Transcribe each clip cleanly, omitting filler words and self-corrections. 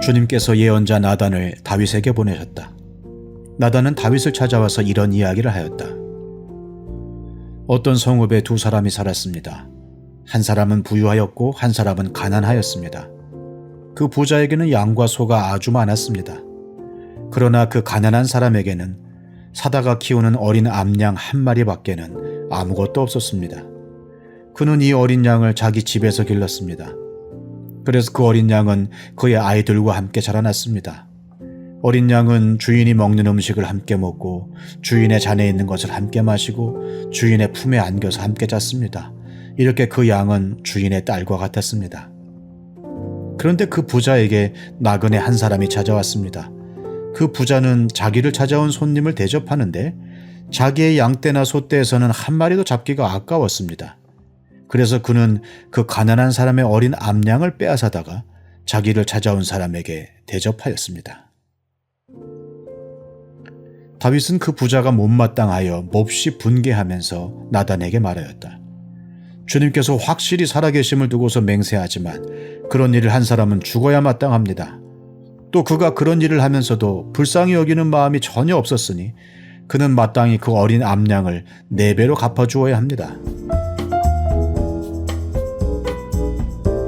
주님께서 예언자 나단을 다윗에게 보내셨다. 나단은 다윗을 찾아와서 이런 이야기를 하였다. 어떤 성읍에 두 사람이 살았습니다. 한 사람은 부유하였고 한 사람은 가난하였습니다. 그 부자에게는 양과 소가 아주 많았습니다. 그러나 그 가난한 사람에게는 사다가 키우는 어린 암양 한 마리밖에는 아무것도 없었습니다. 그는 이 어린 양을 자기 집에서 길렀습니다. 그래서 그 어린 양은 그의 아이들과 함께 자라났습니다. 어린 양은 주인이 먹는 음식을 함께 먹고 주인의 잔에 있는 것을 함께 마시고 주인의 품에 안겨서 함께 잤습니다. 이렇게 그 양은 주인의 딸과 같았습니다. 그런데 그 부자에게 나그네 한 사람이 찾아왔습니다. 그 부자는 자기를 찾아온 손님을 대접하는데 자기의 양떼나 소떼에서는 한 마리도 잡기가 아까웠습니다. 그래서 그는 그 가난한 사람의 어린 암양을 빼앗아다가 자기를 찾아온 사람에게 대접하였습니다. 다윗은 그 부자가 못마땅하여 몹시 분개하면서 나단에게 말하였다. 주님께서 확실히 살아계심을 두고서 맹세하지만 그런 일을 한 사람은 죽어야 마땅합니다. 또 그가 그런 일을 하면서도 불쌍히 여기는 마음이 전혀 없었으니 그는 마땅히 그 어린 암양을 4배로 갚아주어야 합니다.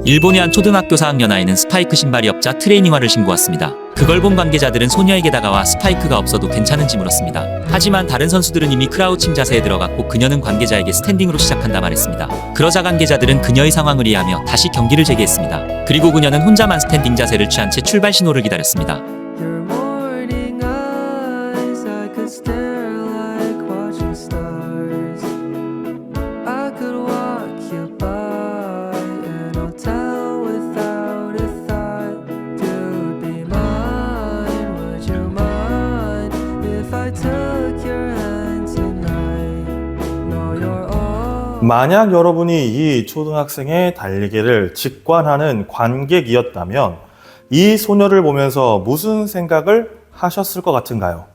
일본의 한 초등학교 4학년 아이는 스파이크 신발이 없자 트레이닝화를 신고 왔습니다. 그걸 본 관계자들은 소녀에게 다가와 스파이크가 없어도 괜찮은지 물었습니다. 하지만 다른 선수들은 이미 크라우칭 자세에 들어갔고 그녀는 관계자에게 스탠딩으로 시작한다 말했습니다. 그러자 관계자들은 그녀의 상황을 이해하며 다시 경기를 재개했습니다. 그리고 그녀는 혼자만 스탠딩 자세를 취한 채 출발 신호를 기다렸습니다. 만약 여러분이 이 초등학생의 달리기를 직관하는 관객이었다면 이 소녀를 보면서 무슨 생각을 하셨을 것 같은가요?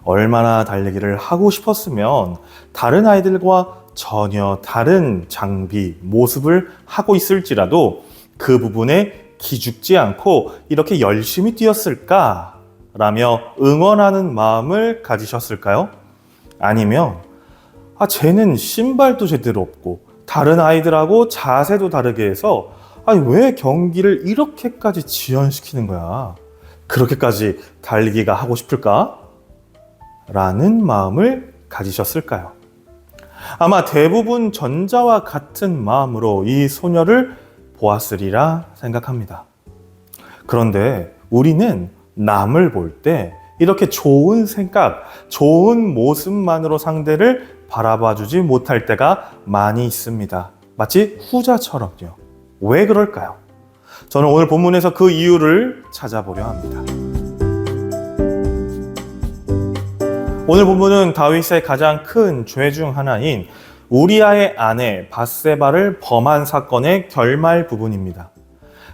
얼마나 달리기를 하고 싶었으면 다른 아이들과 전혀 다른 장비, 모습을 하고 있을지라도 그 부분에 기죽지 않고 이렇게 열심히 뛰었을까? 라며 응원하는 마음을 가지셨을까요? 아니면 쟤는 신발도 제대로 없고 다른 아이들하고 자세도 다르게 해서 왜 경기를 이렇게까지 지연시키는 거야? 그렇게까지 달리기가 하고 싶을까? 라는 마음을 가지셨을까요? 아마 대부분 전자와 같은 마음으로 이 소녀를 보았으리라 생각합니다. 그런데 우리는 남을 볼 때 이렇게 좋은 생각, 좋은 모습만으로 상대를 바라봐주지 못할 때가 많이 있습니다. 마치 후자처럼요. 왜 그럴까요? 저는 오늘 본문에서 그 이유를 찾아보려 합니다. 오늘 본문은 다윗의 가장 큰 죄 중 하나인 우리아의 아내 밧세바를 범한 사건의 결말 부분입니다.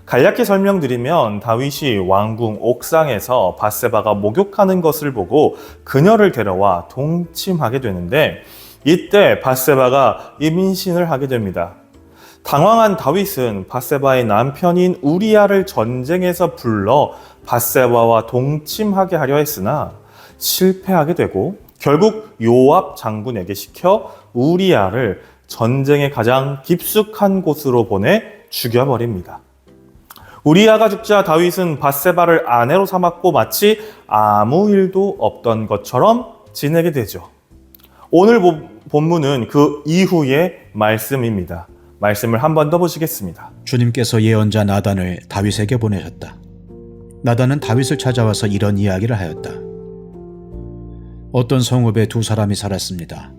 간략히 설명드리면 다윗이 왕궁 옥상에서 밧세바가 목욕하는 것을 보고 그녀를 데려와 동침하게 되는데 이때 밧세바가 임신을 하게 됩니다. 당황한 다윗은 밧세바의 남편인 우리아를 전쟁에서 불러 밧세바와 동침하게 하려 했으나 실패하게 되고 결국 요압 장군에게 시켜 우리아를 전쟁의 가장 깊숙한 곳으로 보내 죽여버립니다. 우리아가 죽자 다윗은 밧세바를 아내로 삼았고 마치 아무 일도 없던 것처럼 지내게 되죠. 오늘 본문은 그 이후의 말씀입니다. 말씀을 한 번 더 보시겠습니다. 주님께서 예언자 나단을 다윗에게 보내셨다. 나단은 다윗을 찾아와서 이런 이야기를 하였다. 어떤 성읍에 두 사람이 살았습니다.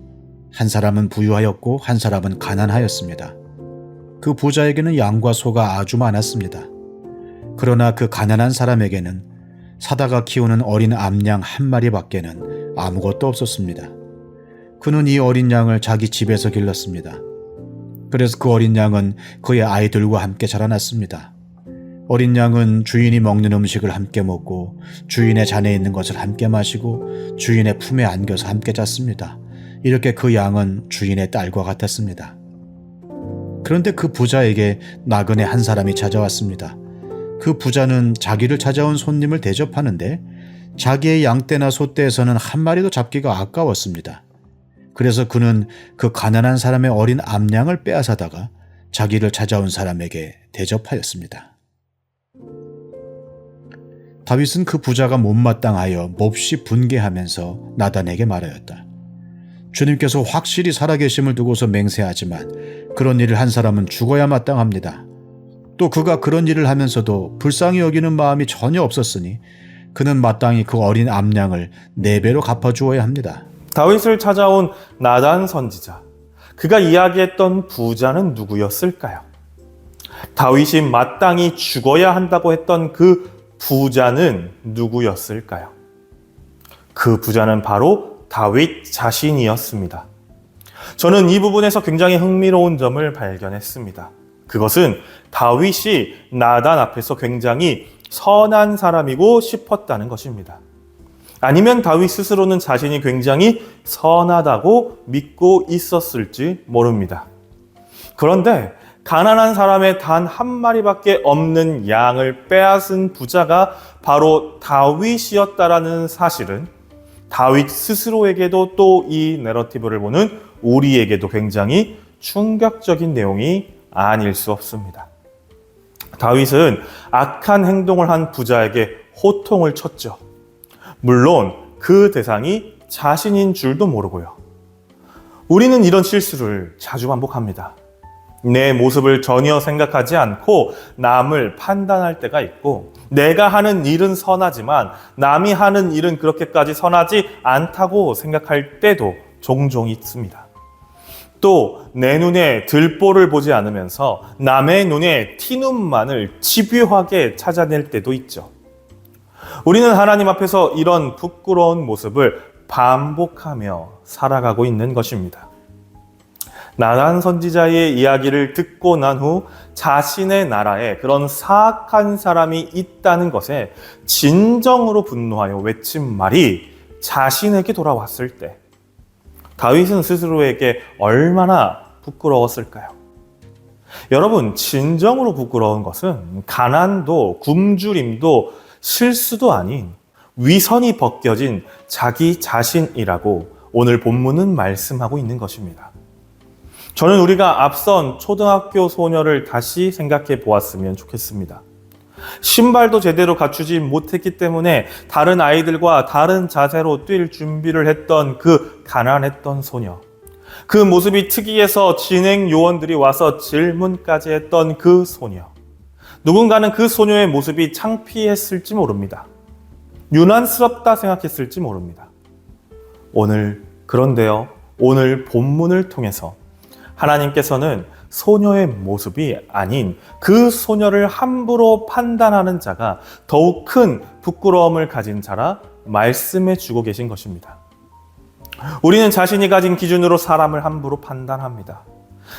한 사람은 부유하였고 한 사람은 가난하였습니다. 그 부자에게는 양과 소가 아주 많았습니다. 그러나 그 가난한 사람에게는 사다가 키우는 어린 암양 한 마리밖에는 아무것도 없었습니다. 그는 이 어린 양을 자기 집에서 길렀습니다. 그래서 그 어린 양은 그의 아이들과 함께 자라났습니다. 어린 양은 주인이 먹는 음식을 함께 먹고 주인의 잔에 있는 것을 함께 마시고 주인의 품에 안겨서 함께 잤습니다. 이렇게 그 양은 주인의 딸과 같았습니다. 그런데 그 부자에게 나그네 한 사람이 찾아왔습니다. 그 부자는 자기를 찾아온 손님을 대접하는데 자기의 양떼나 소떼에서는 한 마리도 잡기가 아까웠습니다. 그래서 그는 그 가난한 사람의 어린 암양을 빼앗아다가 자기를 찾아온 사람에게 대접하였습니다. 다윗은 그 부자가 못마땅하여 몹시 분개하면서 나단에게 말하였다. 주님께서 확실히 살아계심을 두고서 맹세하지만 그런 일을 한 사람은 죽어야 마땅합니다. 또 그가 그런 일을 하면서도 불쌍히 여기는 마음이 전혀 없었으니 그는 마땅히 그 어린 암양을 4배로 갚아주어야 합니다. 다윗을 찾아온 나단 선지자, 그가 이야기했던 부자는 누구였을까요? 다윗이 마땅히 죽어야 한다고 했던 그 부자는 누구였을까요? 그 부자는 바로 다윗 자신이었습니다. 저는 이 부분에서 굉장히 흥미로운 점을 발견했습니다. 그것은 다윗이 나단 앞에서 굉장히 선한 사람이고 싶었다는 것입니다. 아니면 다윗 스스로는 자신이 굉장히 선하다고 믿고 있었을지 모릅니다. 그런데 가난한 사람의 단 한 마리밖에 없는 양을 빼앗은 부자가 바로 다윗이었다라는 사실은 다윗 스스로에게도 또 이 내러티브를 보는 우리에게도 굉장히 충격적인 내용이 아닐 수 없습니다. 다윗은 악한 행동을 한 부자에게 호통을 쳤죠. 물론 그 대상이 자신인 줄도 모르고요. 우리는 이런 실수를 자주 반복합니다. 내 모습을 전혀 생각하지 않고 남을 판단할 때가 있고, 내가 하는 일은 선하지만 남이 하는 일은 그렇게까지 선하지 않다고 생각할 때도 종종 있습니다. 또 내 눈에 들보를 보지 않으면서 남의 눈에 티눈만을 집요하게 찾아낼 때도 있죠. 우리는 하나님 앞에서 이런 부끄러운 모습을 반복하며 살아가고 있는 것입니다. 나단 선지자의 이야기를 듣고 난 후 자신의 나라에 그런 사악한 사람이 있다는 것에 진정으로 분노하여 외친 말이 자신에게 돌아왔을 때 다윗은 스스로에게 얼마나 부끄러웠을까요? 여러분, 진정으로 부끄러운 것은 가난도 굶주림도 실수도 아닌 위선이 벗겨진 자기 자신이라고 오늘 본문은 말씀하고 있는 것입니다. 저는 우리가 앞선 초등학교 소녀를 다시 생각해 보았으면 좋겠습니다. 신발도 제대로 갖추지 못했기 때문에 다른 아이들과 다른 자세로 뛸 준비를 했던 그 가난했던 소녀. 그 모습이 특이해서 진행 요원들이 와서 질문까지 했던 그 소녀. 누군가는 그 소녀의 모습이 창피했을지 모릅니다. 유난스럽다 생각했을지 모릅니다. 그런데요, 오늘 본문을 통해서 하나님께서는 소녀의 모습이 아닌 그 소녀를 함부로 판단하는 자가 더욱 큰 부끄러움을 가진 자라 말씀해 주고 계신 것입니다. 우리는 자신이 가진 기준으로 사람을 함부로 판단합니다.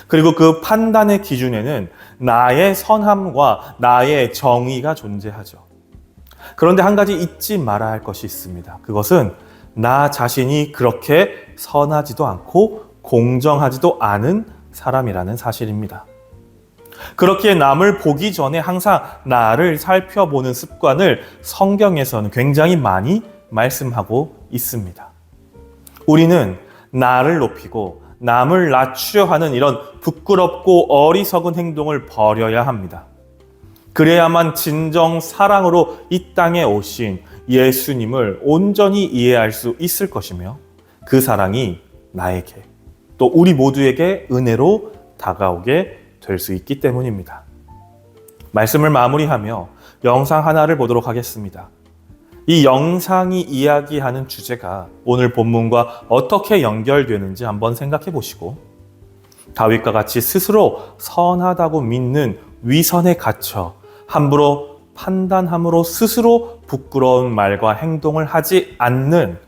그리고 그 판단의 기준에는 나의 선함과 나의 정의가 존재하죠. 그런데 한 가지 잊지 말아야 할 것이 있습니다. 그것은 나 자신이 그렇게 선하지도 않고 공정하지도 않은 사람이라는 사실입니다. 그렇게 남을 보기 전에 항상 나를 살펴보는 습관을 성경에서는 굉장히 많이 말씀하고 있습니다. 우리는 나를 높이고 남을 낮추려 하는 이런 부끄럽고 어리석은 행동을 버려야 합니다. 그래야만 진정 사랑으로 이 땅에 오신 예수님을 온전히 이해할 수 있을 것이며 그 사랑이 나에게 또 우리 모두에게 은혜로 다가오게 될 수 있기 때문입니다. 말씀을 마무리하며 영상 하나를 보도록 하겠습니다. 이 영상이 이야기하는 주제가 오늘 본문과 어떻게 연결되는지 한번 생각해 보시고 다윗과 같이 스스로 선하다고 믿는 위선에 갇혀 함부로 판단함으로 스스로 부끄러운 말과 행동을 하지 않는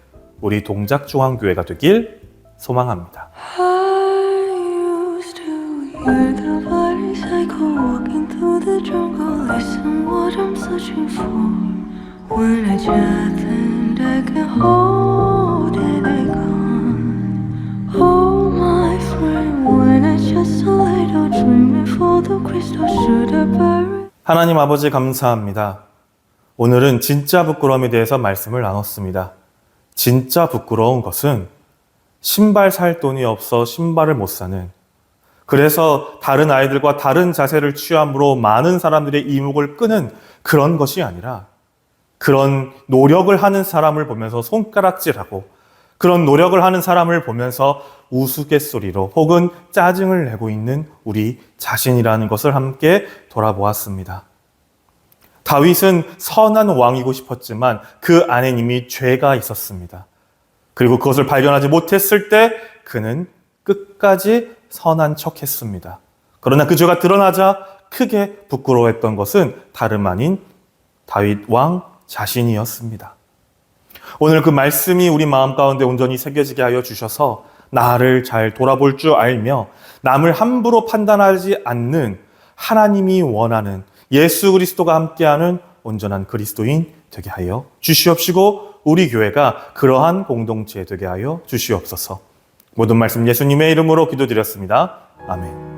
우리 동작중앙교회가 되길 소망합니다. I used to hear the voice I go walking through the jungle. Listen what I'm searching for. When I just think I can hold it again. Oh my friend, when I just a little dreaming for the crystal should I bury? 하나님 아버지 감사합니다. 오늘은 진짜 부끄러움에 대해서 말씀을 나눴습니다. 진짜 부끄러운 것은 신발 살 돈이 없어 신발을 못 사는, 그래서 다른 아이들과 다른 자세를 취함으로 많은 사람들의 이목을 끄는 그런 것이 아니라, 그런 노력을 하는 사람을 보면서 손가락질하고 그런 노력을 하는 사람을 보면서 우스갯소리로 혹은 짜증을 내고 있는 우리 자신이라는 것을 함께 돌아보았습니다. 다윗은 선한 왕이고 싶었지만 그 안에 이미 죄가 있었습니다. 그리고 그것을 발견하지 못했을 때 그는 끝까지 선한 척했습니다. 그러나 그 죄가 드러나자 크게 부끄러워했던 것은 다름 아닌 다윗 왕 자신이었습니다. 오늘 그 말씀이 우리 마음 가운데 온전히 새겨지게 하여 주셔서 나를 잘 돌아볼 줄 알며 남을 함부로 판단하지 않는, 하나님이 원하는 예수 그리스도가 함께하는 온전한 그리스도인 되게 하여 주시옵시고, 우리 교회가 그러한 공동체 되게 하여 주시옵소서. 모든 말씀 예수님의 이름으로 기도드렸습니다. 아멘.